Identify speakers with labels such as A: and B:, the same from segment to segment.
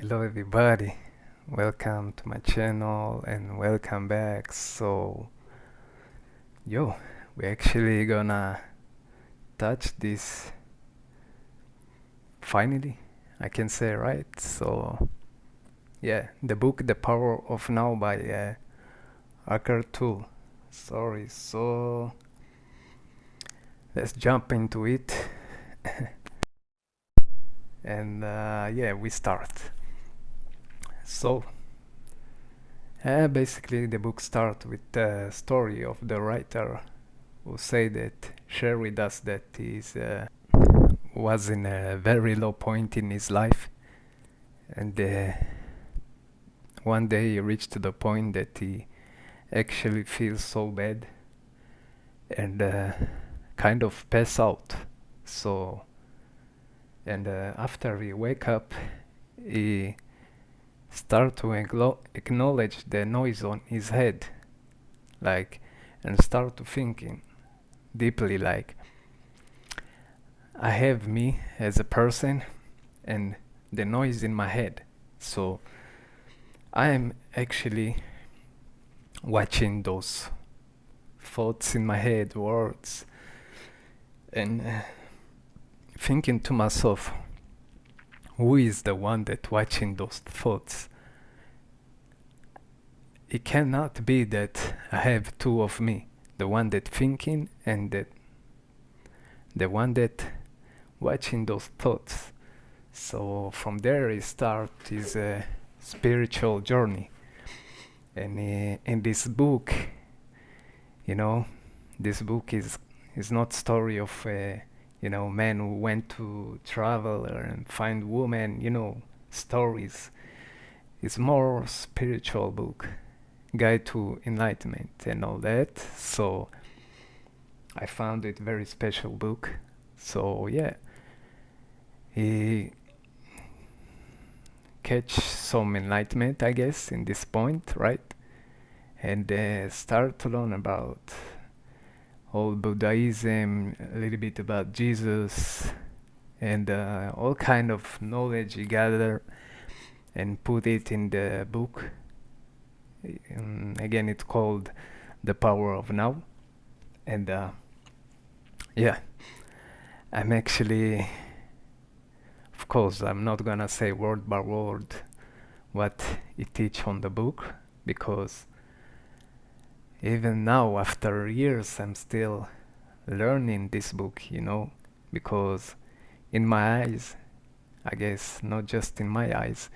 A: Hello everybody, welcome to my channel and welcome back. We're actually gonna touch this finally, I can say, right? The book The Power of Now by eckhart Tolle. So let's jump into it and we start. So basically, the book starts with the story of the writer who share with us that he was in a very low point in his life, and one day he reached to the point that he actually feels so bad and kind of pass out. After he wake up, he start to acknowledge the noise on his head, and start to thinking deeply, like, I have me as a person and the noise in my head. So I am actually watching those thoughts in my head, words, and thinking to myself, who is the one that watching those thoughts? It cannot be that I have two of me, the one that thinking and the one that watching those thoughts. So from there he start his spiritual journey. And in this book, this book is not story of man who went to travel and find woman, stories. It's more spiritual book, guide to enlightenment and all that. So I found it very special book. So he catch some enlightenment, I guess, in this point, right? And start to learn about all Buddhism, a little bit about Jesus, and all kind of knowledge he gathered and put it in the book. Again, it's called The Power of Now. And I'm actually, of course, I'm not gonna say word by word what it teach on the book, because even now, after years, I'm still learning this book, because in my eyes, I guess not just in my eyes,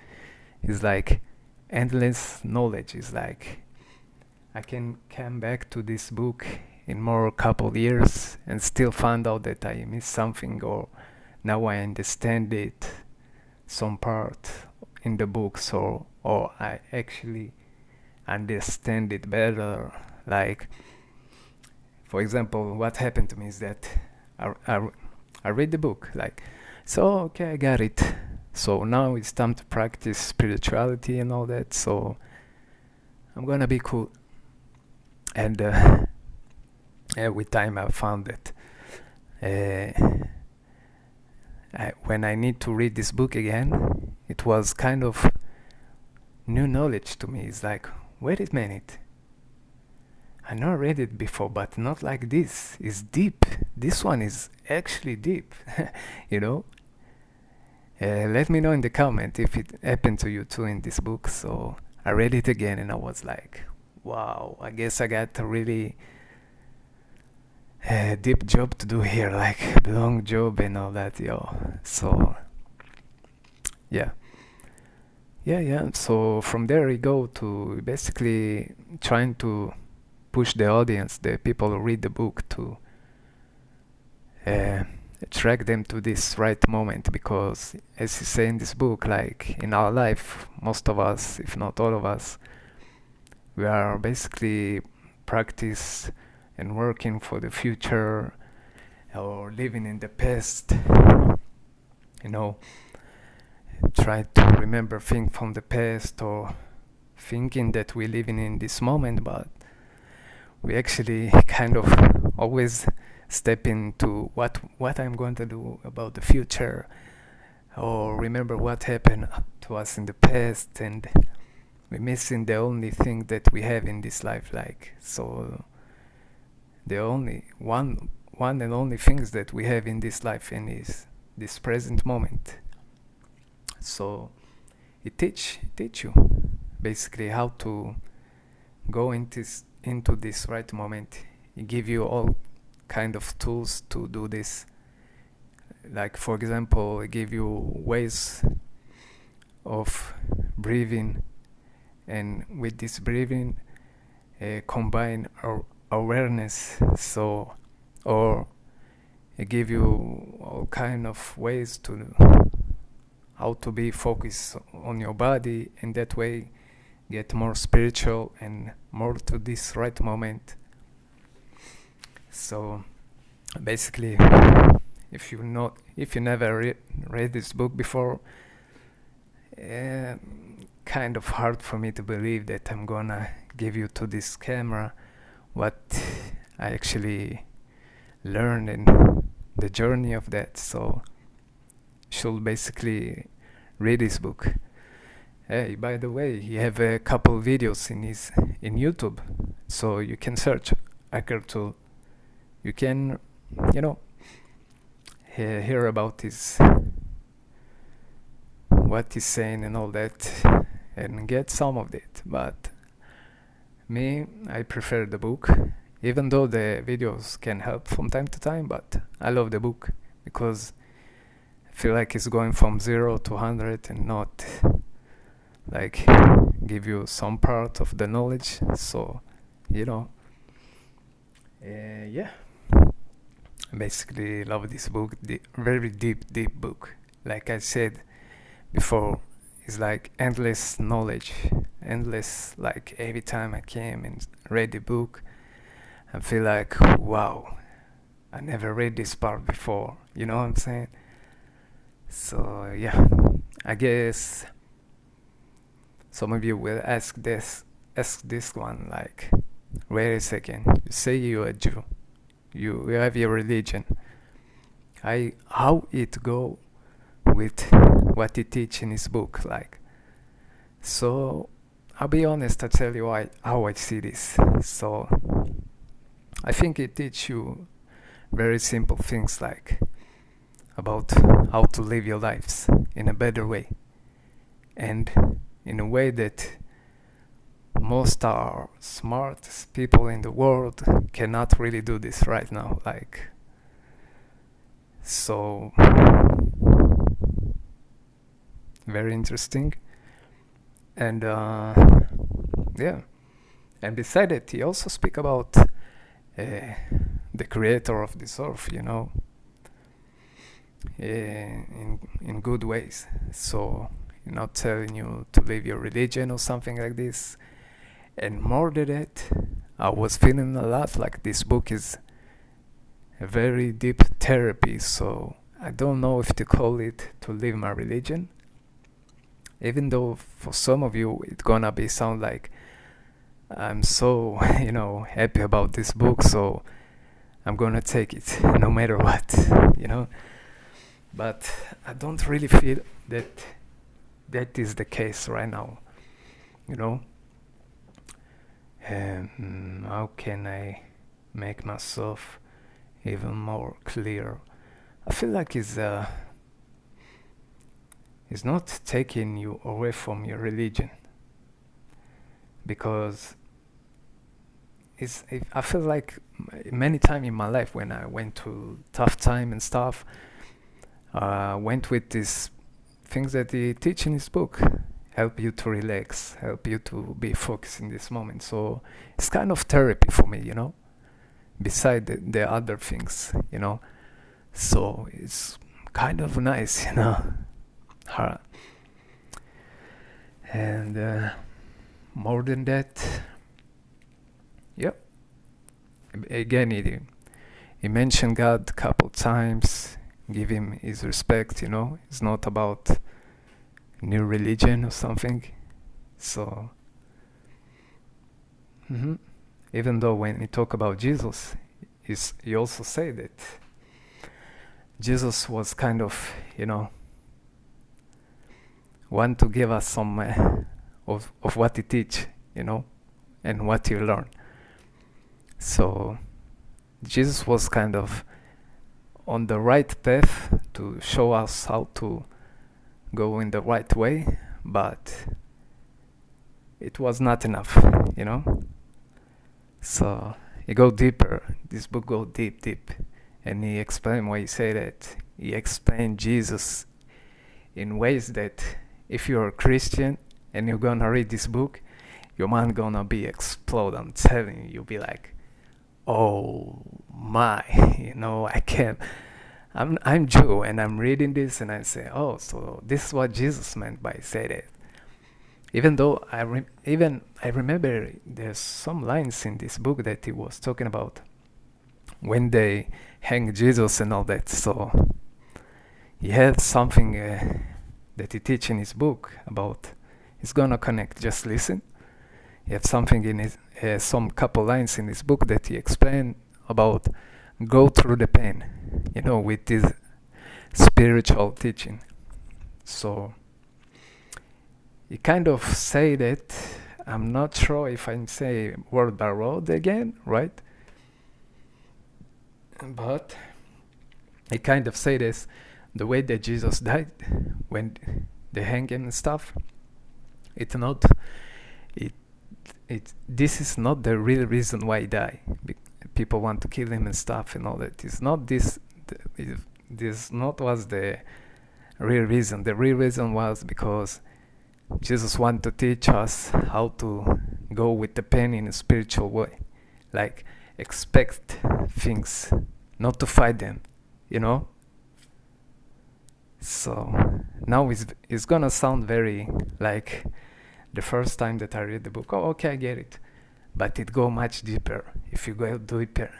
A: it's like endless knowledge. It's like I can come back to this book in more couple years and still find out that I missed something, or now I understand it, some part in the books, or I actually understand it better. Like, for example, what happened to me is that I read the book, like, so okay, I got it. So now it's time to practice spirituality and all that. So I'm gonna be cool. And with time, I found that when I need to read this book again, it was kind of new knowledge to me. It's like, wait a minute, I never read it before, but not like this. It's deep. This one is actually deep. Let me know in the comment if it happened to you too in this book. So I read it again and I was like, wow, I guess I got a really deep job to do here, like long job and all that, So yeah. So from there we go to basically trying to push the audience, the people who read the book, to attract them to this right moment, because as you say in this book, like in our life, most of us, if not all of us, we are basically practice and working for the future, or living in the past, try to remember things from the past, or thinking that we're living in this moment, but we actually kind of always step into what I'm going to do about the future, or remember what happened to us in the past, and we're missing the only thing that we have in this life. Like, so the only one and only things that we have in this life and is this present moment. So it teach you basically how to go into this right moment. It give you all kind of tools to do this. Like, for example, it give you ways of breathing, and with this breathing combine our awareness. So, or it give you all kind of ways to how to be focused on your body, and that way get more spiritual and more to this right moment. So basically, if you never read this book before, kind of hard for me to believe that I'm gonna give you to this camera what I actually learned in the journey of that. So you should basically read this book. Hey, by the way, he have a couple videos in YouTube, so you can search eckhart tolle. You can, hear about what he's saying and all that, and get some of it. But me, I prefer the book, even though the videos can help from time to time. But I love the book because I feel like it's going from 0 to 100 and not like give you some part of the knowledge. So yeah, I basically love this book. Very deep book. Like I said before, it's like endless knowledge, endless. Like every time I came and read the book, I feel like, wow, I never read this part before. You know what I'm saying? So yeah, I guess some of you will ask this one, like, wait a second, you say you're a Jew, you have your religion, how it go with what he teach in his book? Like, so I'll be honest, I'll tell you how I see this. So I think it teach you very simple things, like about how to live your lives in a better way, and in a way that most are smartest people in the world cannot really do this right now. Like, so very interesting. And yeah, and beside it, he also speak about the creator of this earth, in good ways. So not telling you to leave your religion or something like this. And more than that, I was feeling a lot like this book is a very deep therapy. So I don't know if to call it to leave my religion, even though for some of you it's gonna be sound like I'm so happy about this book, so I'm gonna take it no matter what. But I don't really feel that is the case right now. How can I make myself even more clear? I feel like it's not taking you away from your religion, because I feel like many times in my life when I went through tough time and stuff, went with these things that he teach in his book, help you to relax, help you to be focused in this moment. So it's kind of therapy for me, beside the other things, so it's kind of nice, and more than that, yep, again he mentioned God a couple times, give him his respect. It's not about new religion or something. So even though when he talk about Jesus, he also say that Jesus was kind of want to give us some of what he teach, and what he learn. So Jesus was kind of on the right path to show us how to go in the right way, but it was not enough, So he go deeper. This book go deep, and he explained why he said it. He explained Jesus in ways that if you're a Christian and you're gonna read this book, your mind gonna be explode. I'm telling you, you'll be like, oh my, I can't. I'm Jew and I'm reading this and I say, oh, so this is what Jesus meant by said it. Even though I remember there's some lines in this book that he was talking about when they hang Jesus and all that. So he had something that he teach in his book about. He's gonna connect. Just listen. He had something in his some couple lines in his book that he explained about go through the pain, with this spiritual teaching. So he kind of say that, I'm not sure if I say word by word again, right? But he kind of say this, the way that Jesus died when they hang him and stuff, this is not the real reason why he died. People want to kill him and stuff and all that. It's not this. This not was the real reason. The real reason was because Jesus wanted to teach us how to go with the pain in a spiritual way, like expect things, not to fight them, So now it's gonna sound very like the first time that I read the book. Oh, okay, I get it. But it go much deeper. If you go deeper,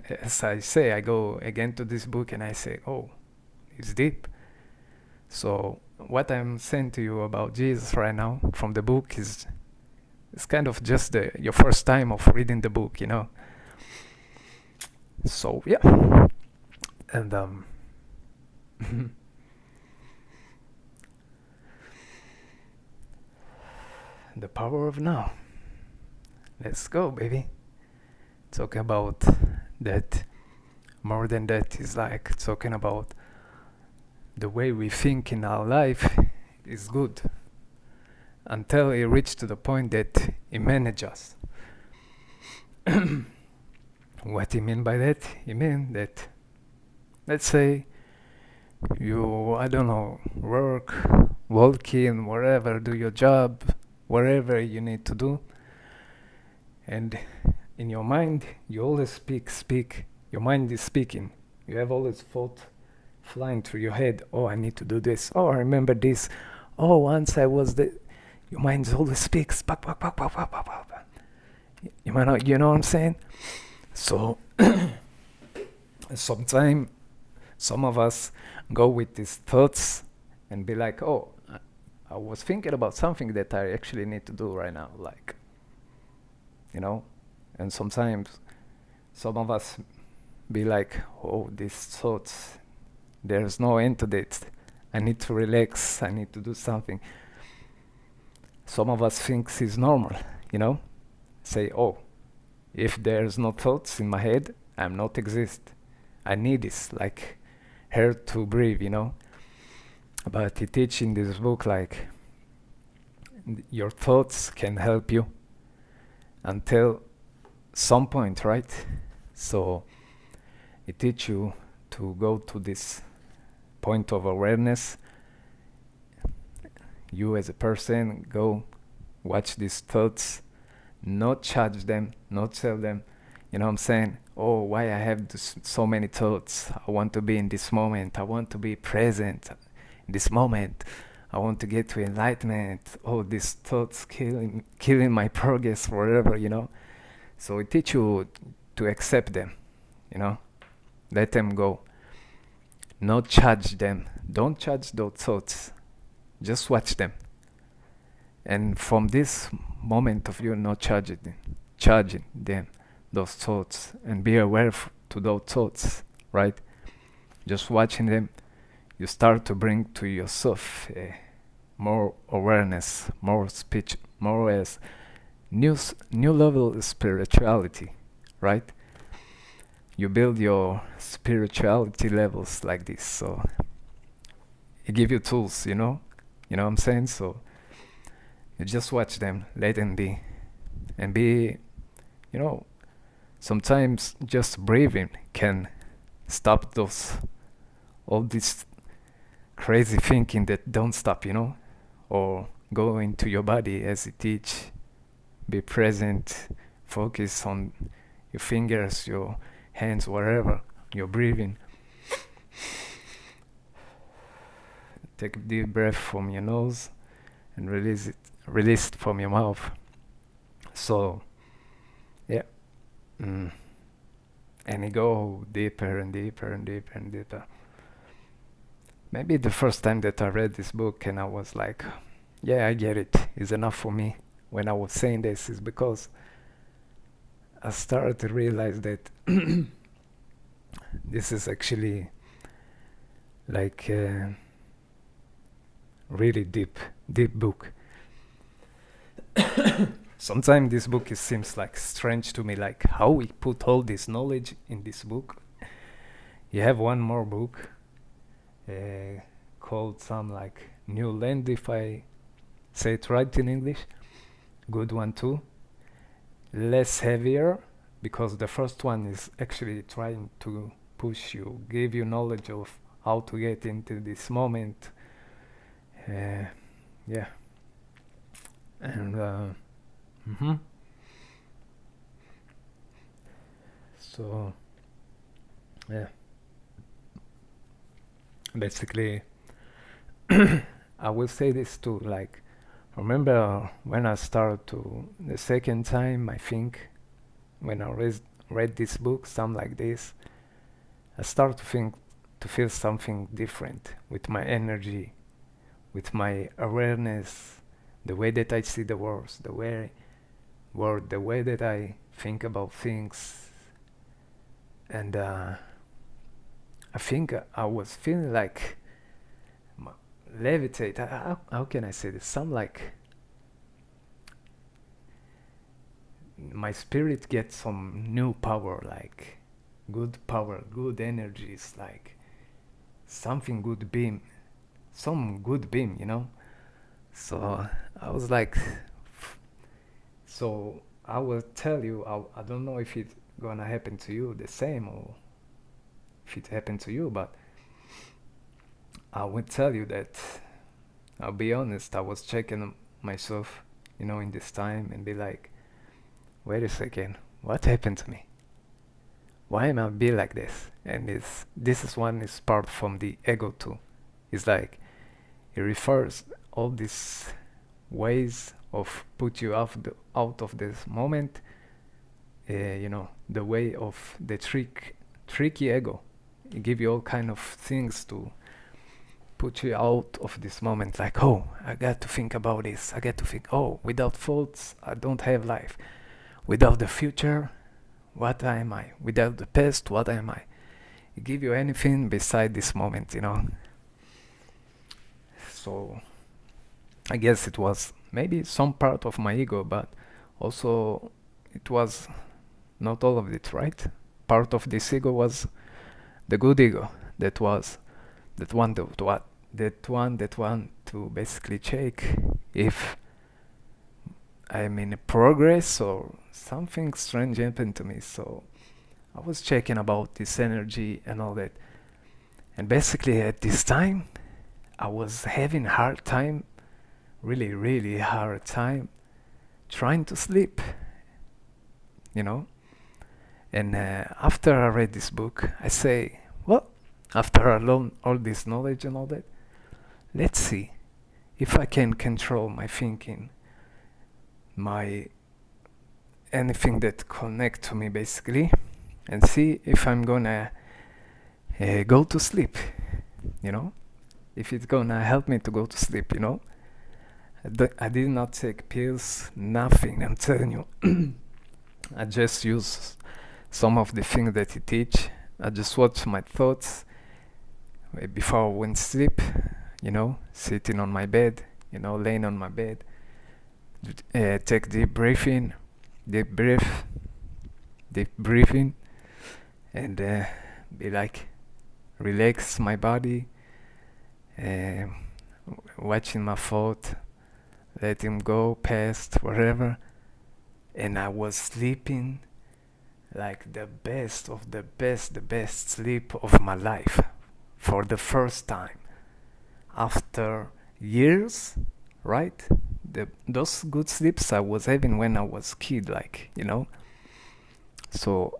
A: as I say, I go again to this book and I say, oh, it's deep. So what I'm saying to you about Jesus right now from the book is it's kind of just your first time of reading the book, So yeah, and the power of now. Let's go, baby. Talking about that. More than that is like talking about the way we think in our life is good until it reached to the point that it manages us. What he mean by that? He mean that, let's say you, I don't know, work, walking, wherever, do your job, whatever you need to do, and in your mind you always speak. Your mind is speaking. You have always thought flying through your head. Oh, I need to do this. Oh, I remember this. Oh, once I was the. Your mind always speaks. You know what I'm saying? So sometimes some of us go with these thoughts and be like, oh, I was thinking about something that I actually need to do right now, like, and sometimes some of us be like, oh, these thoughts, there's no end to it. I need to relax. I need to do something. Some of us thinks it's normal, say, oh, if there's no thoughts in my head, I'm not exist. I need this, like air to breathe, But he teach in this book, like, your thoughts can help you until some point, right? So it teach you to go to this point of awareness. You as a person go watch these thoughts, not judge them, not tell them, you know what I'm saying? Oh, why I have so many thoughts? I want to be in this moment. I want to be present in this moment. I want to get to enlightenment. Oh, these thoughts killing my progress forever, So it teach you to accept them, Let them go. Not judge them. Don't judge those thoughts. Just watch them. And from this moment of you not judging them, those thoughts, and be aware to those thoughts, right? Just watching them, you start to bring to yourself more awareness, more speech, more as new level of spirituality, right? You build your spirituality levels like this, so it give you tools, you know what I'm saying? So you just watch them, let them be, and be, you know, sometimes just breathing can stop those all this crazy thinking that don't stop, or go into your body as it teach. Be present, focus on your fingers, your hands, wherever you're breathing. Take a deep breath from your nose and release it from your mouth. So, yeah. And you go deeper and deeper and deeper and deeper. Maybe the first time that I read this book and I was like, yeah, I get it. It's enough for me. When I was saying this is because I started to realize that this is actually like a really deep book. Sometimes this book seems like strange to me, like how we put all this knowledge in this book. You have one more book called some like New Land, if I say it right in English. Good one too. Less heavier, because the first one is actually trying to push you, give you knowledge of how to get into this moment. Yeah. And so yeah, basically I will say this too, like, remember when I started to the second time, I think, when I read this book, something like this, I started to feel something different with my energy, with my awareness, the way that I see the world, the way that I think about things. And I think I was feeling like levitate. How can I say this? Some like my spirit gets some new power, like good power, good energies, like something good beam, some good beam, So I was like, so I will tell you, I don't know if it's gonna happen to you the same or if it happened to you, but I would tell you that, I'll be honest, I was checking myself, in this time and be like, wait a second, what happened to me? Why am I be like this? And this is one is part from the ego too. It's like, it refers all these ways of put you out of this moment, the way of the tricky ego. It give you all kind of things to put you out of this moment, like, oh, I got to think about this, I got to think, oh, without faults I don't have life, without the future, what am I, without the past, what am I? It give you anything beside this moment, So I guess it was maybe some part of my ego, but also it was not all of it, right? Part of this ego was the good ego, that want to basically check if I'm in progress or something strange happened to me. So I was checking about this energy and all that. And basically at this time, I was having hard time, really, really hard time trying to sleep, And after I read this book, I say, well, after I learn all this knowledge and all that, let's see if I can control my thinking, my anything that connect to me basically, and see if I'm gonna go to sleep, if it's gonna help me to go to sleep, I did not take pills, nothing, I'm telling you. I just use some of the things that he teach. I just watch my thoughts before I went to sleep, sitting on my bed, laying on my bed, take deep breathing, deep breath, deep breathing, and be like relax my body, uh, watching my thought, let him go past wherever, and I was sleeping like the best of the best, the best sleep of my life for the first time after years, right? Those good sleeps I was having when I was kid, So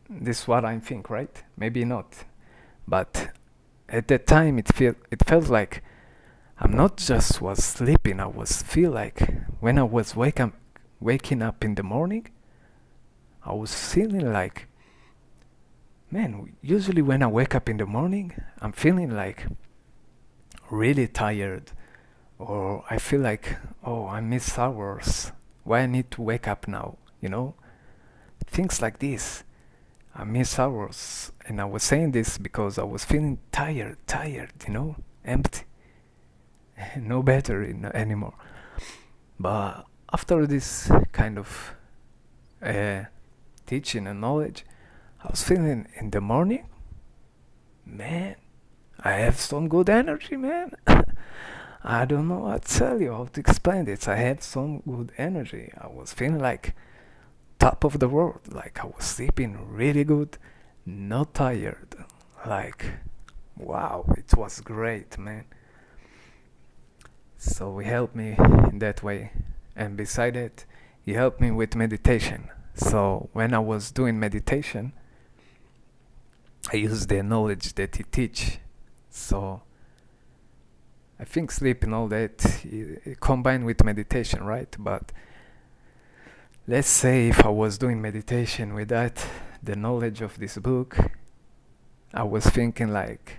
A: this is what I think, right? Maybe not, but at that time it felt like I'm not just was sleeping. I was feel like when I was waking up in the morning, I was feeling like, man. Usually when I wake up in the morning, I'm feeling like really tired, or I feel like, oh, I miss hours. Why I need to wake up now? Things like this. I miss hours, and I was saying this because I was feeling tired, empty, no battery anymore. But after this kind of uh, teaching and knowledge, I was feeling in the morning, man, I have some good energy, man. I don't know how to tell you how to explain this. I had some good energy. I was feeling like top of the world, like I was sleeping really good, not tired. Like, wow, it was great, man. So he helped me in that way. And beside it, he helped me with meditation. So when I was doing meditation, I used the knowledge that he teach. So I think sleep and all that combined with meditation, right? But let's say if I was doing meditation without the knowledge of this book, I was thinking like,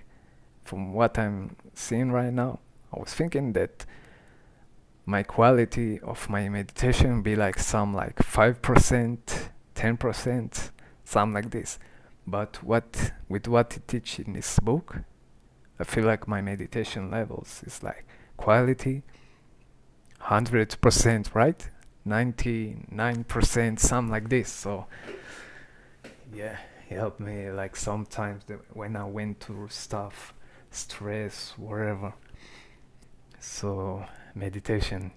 A: from what I'm seeing right now, I was thinking that my quality of my meditation be like some like 5%, 10%, something like this. But with what he teach in this book, I feel like my meditation levels is like quality 100%, right? 99%, something like this. So yeah, he helped me like sometimes when I went through stuff, stress, wherever. So meditation,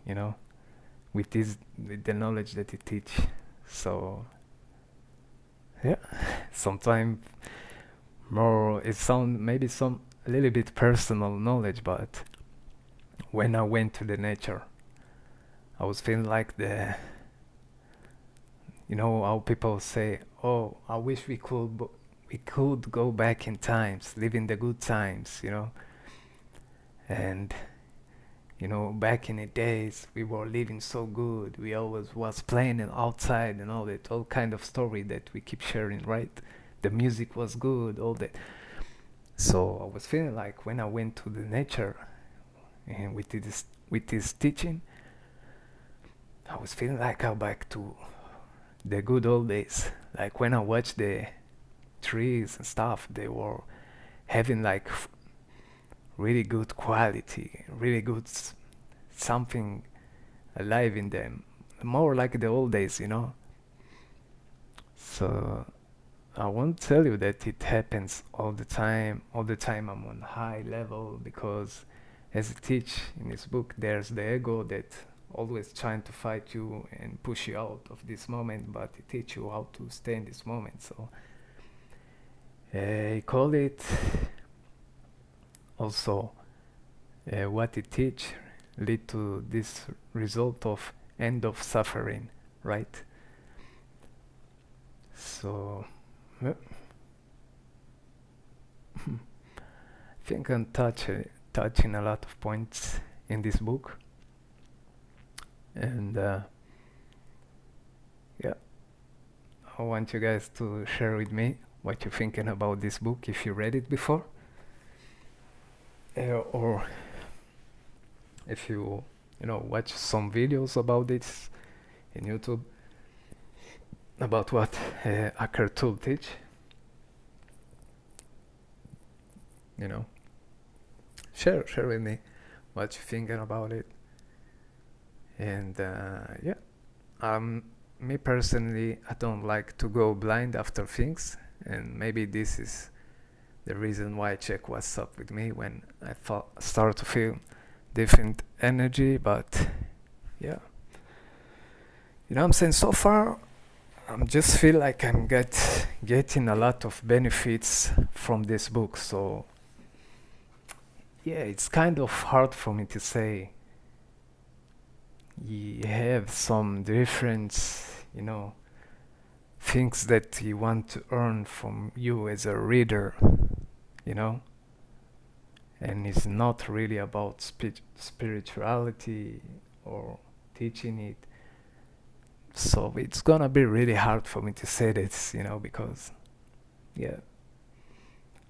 A: with the knowledge that he teach. So yeah, sometimes more it sound maybe some a little bit personal knowledge, but when I went to the nature, I was feeling like how people say, oh, I wish we could go back in times, live in the good times, and back in the days we were living so good. We always was playing outside and all that, all kind of story that we keep sharing, right? The music was good, all that. So I was feeling like when I went to the nature and with this teaching, I was feeling like I'm back to the good old days. Like when I watched the trees and stuff, they were having like really good quality, really good something alive in them, more like the old days, So I won't tell you that it happens all the time. All the time I'm on high level because, as it teach in this book, there's the ego that always trying to fight you and push you out of this moment, but it teach you how to stay in this moment. So I call it also what it teach lead to this result of end of suffering, right? So I think I'm touching a lot of points in this book, and yeah, I want you guys to share with me what you're thinking about this book, if you read it before, or if you watch some videos about this in YouTube about what eckhart tolle teach. Share with me what you're thinking about it. And yeah, me personally, I don't like to go blind after things, and maybe this is the reason why I check what's up with me when I start to feel different energy. But yeah, you know what I'm saying? So far, I just feel like I'm getting a lot of benefits from this book. So yeah, it's kind of hard for me to say you have some different, you know, things that you want to earn from you as a reader, you know, and it's not really about spirituality or teaching it. So it's gonna be really hard for me to say this, you know, because yeah,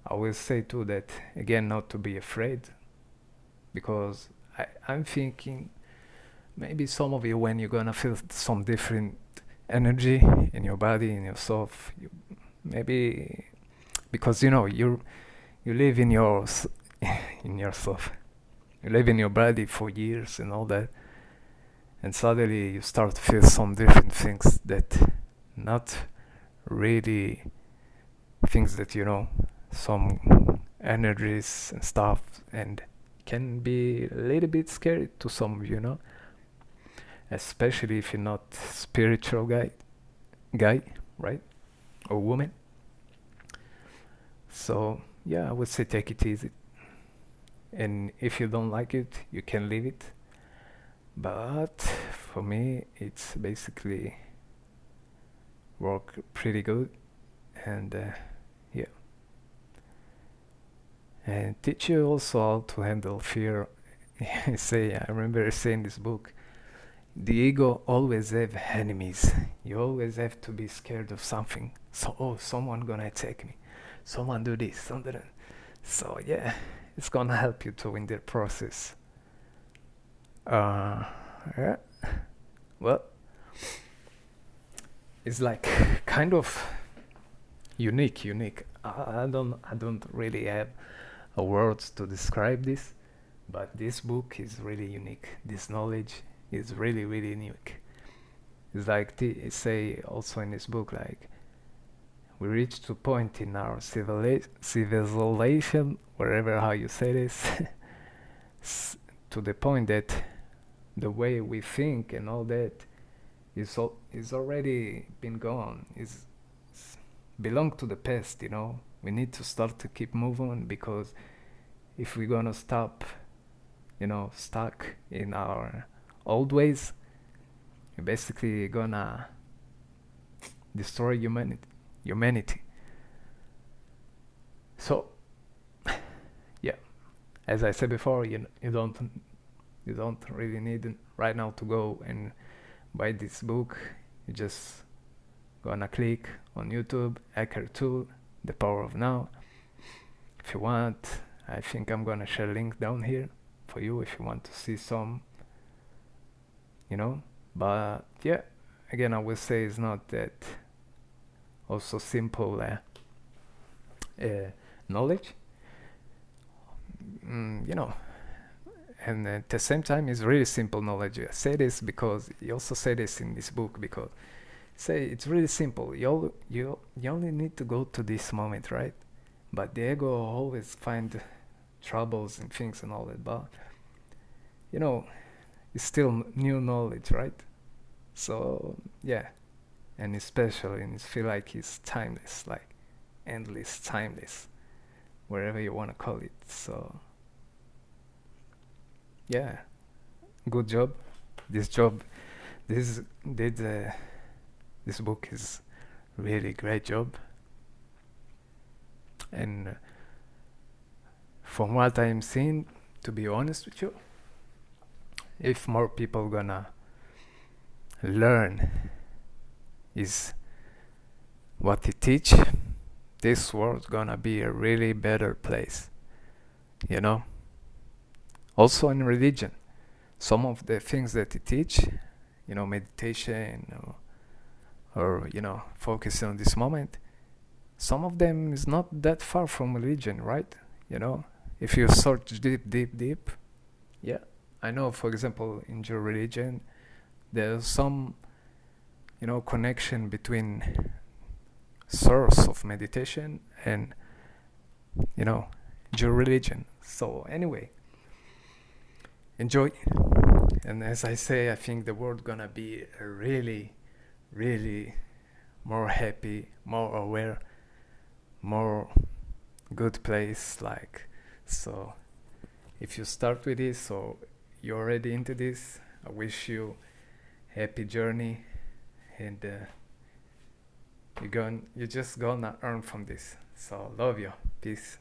A: I will say too that again, not to be afraid, because I'm thinking maybe some of you, when you're gonna feel some different energy in your body, in yourself, maybe because you know you live in in yourself, you live in your body for years and all that, and suddenly you start to feel some different things that not really things that you know, some energies and stuff, and can be a little bit scary to some of you, know, especially if you're not spiritual guy, right, or woman. So yeah, I would say take it easy, and if you don't like it, you can leave it. But for me, it's basically work pretty good, and yeah, and teach you also how to handle fear. I remember saying this book. The ego always have enemies. You always have to be scared of something. So, oh, someone gonna attack me. Someone do this, someone do that. So yeah, it's gonna help you to in the process. Uh, yeah. Well, it's like kind of unique. I don't really have a words to describe this, but this book is really unique. This knowledge is really unique. It's like it say also in this book, like we reach to a point in our civilization, wherever how you say this, to the point that the way we think and all that is already been gone. Is belong to the past. You know, we need to start to keep moving, because if we're gonna stop, you know, stuck in our old ways, you're basically gonna destroy humanity. So yeah, as I said before, you don't really need right now to go and buy this book. You just gonna click on YouTube, Eckhart Tool, The Power of Now. If you want, I think I'm gonna share a link down here for you if you want to see some, you know. But yeah, again, I will say it's not that also simple knowledge, you know, and at the same time it's really simple knowledge. I say this because you also say this in this book, because say it's really simple. You only need to go to this moment, right? But the ego always find troubles and things and all that. But you know, it's still new knowledge, right? So yeah, and especially, and it feel like it's timeless, like endless, timeless, wherever you want to call it. So yeah, good job. This job, this did this book is really great job. And from what I'm seeing, to be honest with you, if more people gonna learn is what he teach, this world's gonna be a really better place, you know. Also in religion, some of the things that he teach, you know, meditation, or you know, focusing on this moment, some of them is not that far from religion, right? You know, if you search deep, yeah, I know, for example, in your religion, there's some, connection between source of meditation and, you know, your religion. So anyway, enjoy. And as I say, I think the world gonna be a really, really more happy, more aware, more good place. Like, so if you start with this or you're already into this, I wish you happy journey, and you're just gonna earn from this. So love you. Peace.